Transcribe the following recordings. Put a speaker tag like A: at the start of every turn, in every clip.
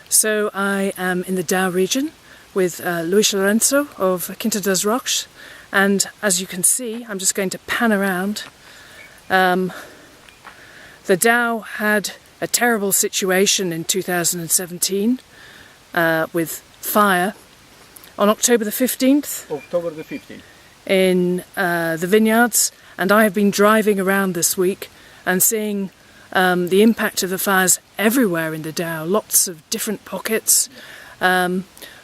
A: So I am in the Dow region with Luís Lourenço of Quinta dos Roques, and as you can see, I'm just going to pan around. The Dow had a terrible situation in 2017 with fire on October the 15th.
B: October the 15th.
A: In the vineyards, and I have been driving around this week and seeing the impact of the fires everywhere in the Dow, lots of different pockets.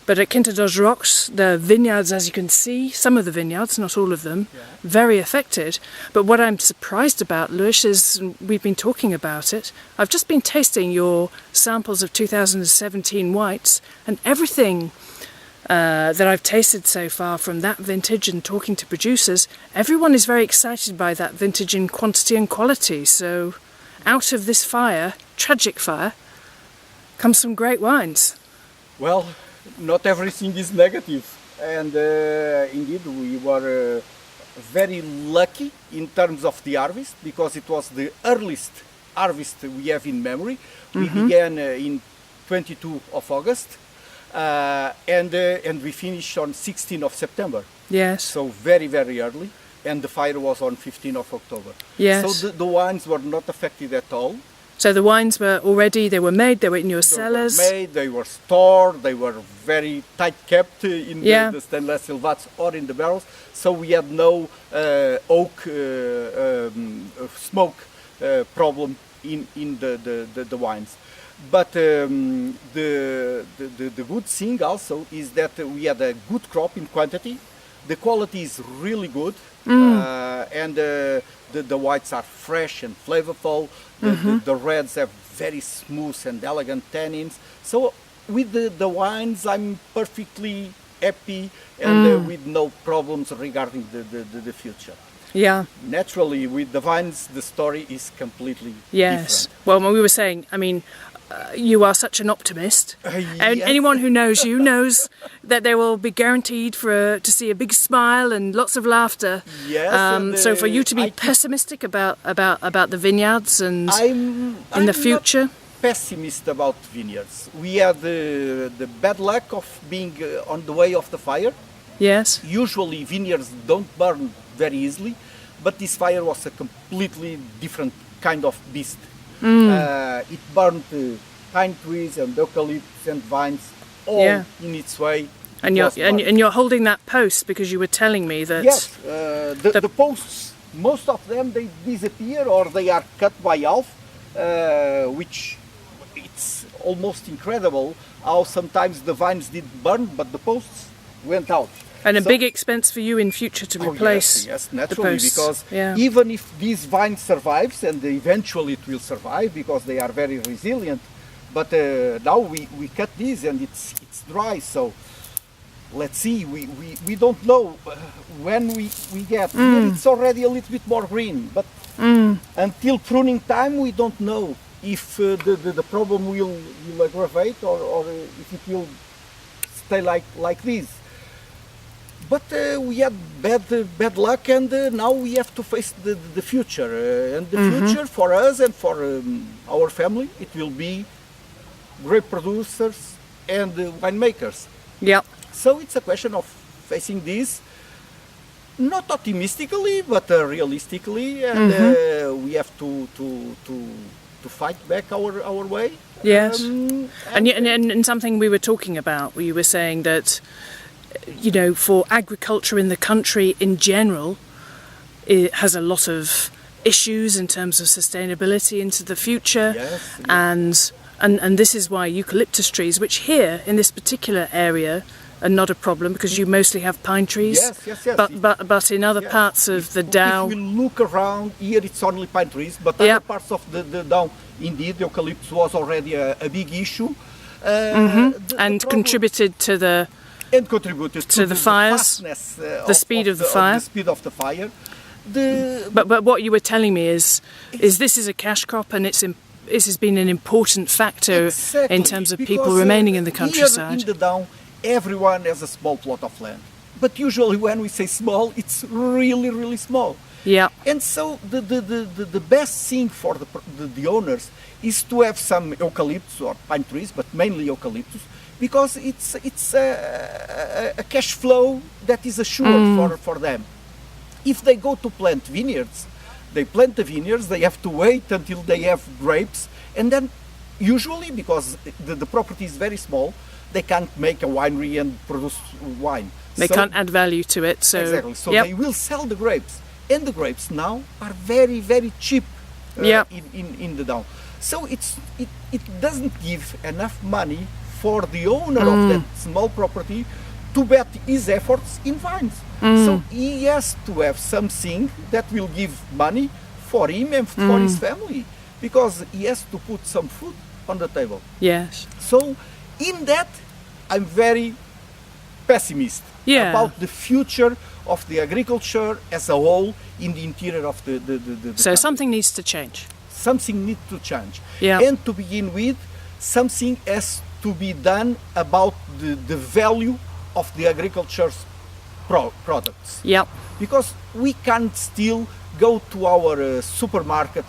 A: But at Quinta dos Roques, the vineyards, as you can see, some of the vineyards, not all of them, very affected. But what I'm surprised about, Luís, is we've been talking about it. I've just been tasting your samples of 2017 whites, and everything that I've tasted so far from that vintage and talking to producers, everyone is very excited by that vintage in quantity and quality. So out of this fire, tragic fire, comes some great wines.
B: Well, not everything is negative, and indeed we were very lucky in terms of the harvest, because it was the earliest harvest we have in memory. We began in 22 of August, and we finished on 16 of September.
A: Yes.
B: So very, very early, and the fire was on 15 of October.
A: Yes.
B: So the wines were not affected at all.
A: So the wines were already, they were made, they were in your cellars?
B: They were made, they were stored, they were very tight kept in the stainless steel vats or in the barrels. So we had no oak smoke problem in the wines. But the good thing also is that we had a good crop in quantity. The quality is really good, and the whites are fresh and flavorful. The reds have very smooth and elegant tannins. So with the wines, I'm perfectly happy and with no problems regarding the future.
A: Yeah.
B: Naturally, with the vines, the story is completely different.
A: Well, we were saying, I mean, you are such an optimist. And
B: Yes.
A: anyone who knows you knows that they will be guaranteed to see a big smile and lots of laughter.
B: Yes.
A: So for you to be pessimistic about the vineyards and
B: I'm
A: the future.
B: Not pessimist about vineyards. We had the bad luck of being on the way of the fire.
A: Yes.
B: Usually vineyards don't burn very easily, but this fire was a completely different kind of beast. It burned pine trees and eucalyptus and vines all in its way.
A: And you're holding that post because you were telling me that.
B: Yes, the posts, most of them, they disappear or they are cut by half, which it's almost incredible how sometimes the vines did burn, but the posts went out.
A: And a big expense for you in future to replace
B: yes, naturally,
A: the posts.
B: Because even if this vine survives, and eventually it will survive because they are very resilient, but now we cut these and it's dry, so let's see, we don't know when we get. Here it's already a little bit more green, but until pruning time we don't know if the problem will aggravate or if it will stay like this. But we had bad luck, and now we have to face the future. And the future for us and for our family, it will be grape producers and winemakers.
A: Yeah.
B: So it's a question of facing this, not optimistically, but realistically, and we have to fight back our way.
A: Yes. And something we were talking about, where you were saying that, you know, for agriculture in the country in general, it has a lot of issues in terms of sustainability into the future.
B: Yes.
A: And this is why eucalyptus trees, which here in this particular area are not a problem because you mostly have pine trees.
B: Yes.
A: But in other parts of the Dow.
B: If we look around here, it's only pine trees, but other parts of the Dow, indeed, eucalyptus was already a big issue.
A: And contributed to the.
B: And contributed to
A: the fires,
B: fastness,
A: the speed of the fire.
B: The speed of the fire.
A: But what you were telling me is this is a cash crop, and this has been an important factor in terms of people remaining in the countryside.
B: Here in the Down, everyone has a small plot of land, but usually when we say small, it's really, really small.
A: Yeah.
B: And so the best thing for the owners is to have some eucalyptus or pine trees, but mainly eucalyptus, because it's a cash flow that is assured for them. If they go to plant vineyards, they plant the vineyards, they have to wait until they have grapes, and then usually, because the property is very small, they can't make a winery and produce wine.
A: They can't add value to it. So
B: exactly. So they will sell the grapes, and the grapes now are very, very cheap in the down. So it doesn't give enough money for the owner of that small property to bet his efforts in vines. So he has to have something that will give money for him and for his family, because he has to put some food on the table.
A: Yes.
B: So in that, I'm very pessimist about the future of the agriculture as a whole in the interior of the
A: So
B: country.
A: something needs to change.
B: Something needs to change.
A: Yeah.
B: And to begin with, something has to be done about the value of the agriculture's products.
A: Yep.
B: Because we can't still go to our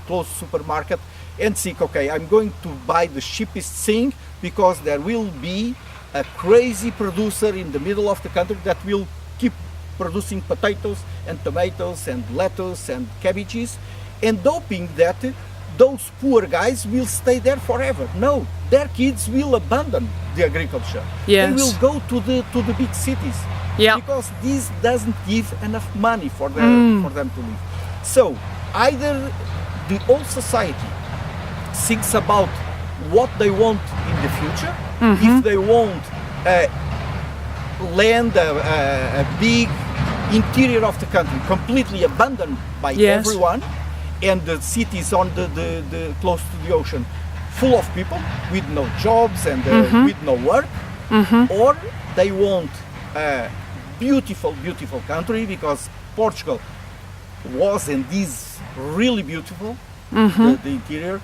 B: close supermarket and think, okay, I'm going to buy the cheapest thing because there will be a crazy producer in the middle of the country that will keep producing potatoes and tomatoes and lettuce and cabbages, and hoping that those poor guys will stay there forever. No, their kids will abandon the agriculture.
A: Yes.
B: They will go to the big cities.
A: Yeah.
B: Because this doesn't give enough money for them to live. So either the whole society thinks about what they want in the future. If they want land, a big interior of the country completely abandoned by everyone, and the cities on the close to the ocean full of people with no jobs and with no work, or they want a beautiful country, because Portugal was and is really beautiful, the interior.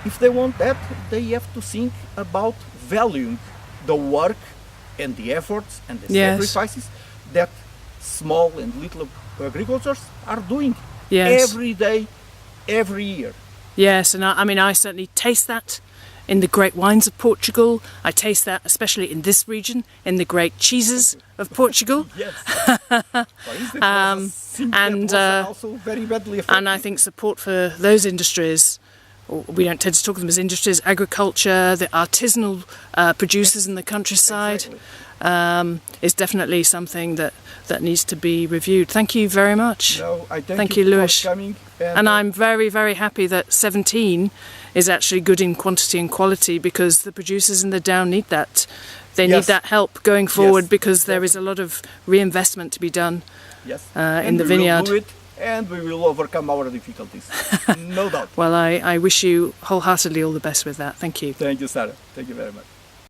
B: If they want that, they have to think about valuing the work and the efforts and the sacrifices that small and little agricultures are doing every day, every year.
A: Yes, and I mean, I certainly taste that in the great wines of Portugal. I taste that especially in this region, in the great cheeses of Portugal.
B: Yes. For instance, and also very badly affected.
A: And I think support for those industries, we don't tend to talk of them as industries, agriculture, the artisanal producers in the countryside, is definitely something that needs to be reviewed. Thank you very much.
B: No, I
A: thank you, Luís.
B: for coming.
A: And I'm very, very happy that 17 is actually good in quantity and quality, because the producers in the Down need that. They need that help going forward, because there is a lot of reinvestment to be done in the vineyard.
B: We will do it, and we will overcome our difficulties, no doubt.
A: Well, I wish you wholeheartedly all the best with that. Thank you.
B: Thank you, Sarah. Thank you very much.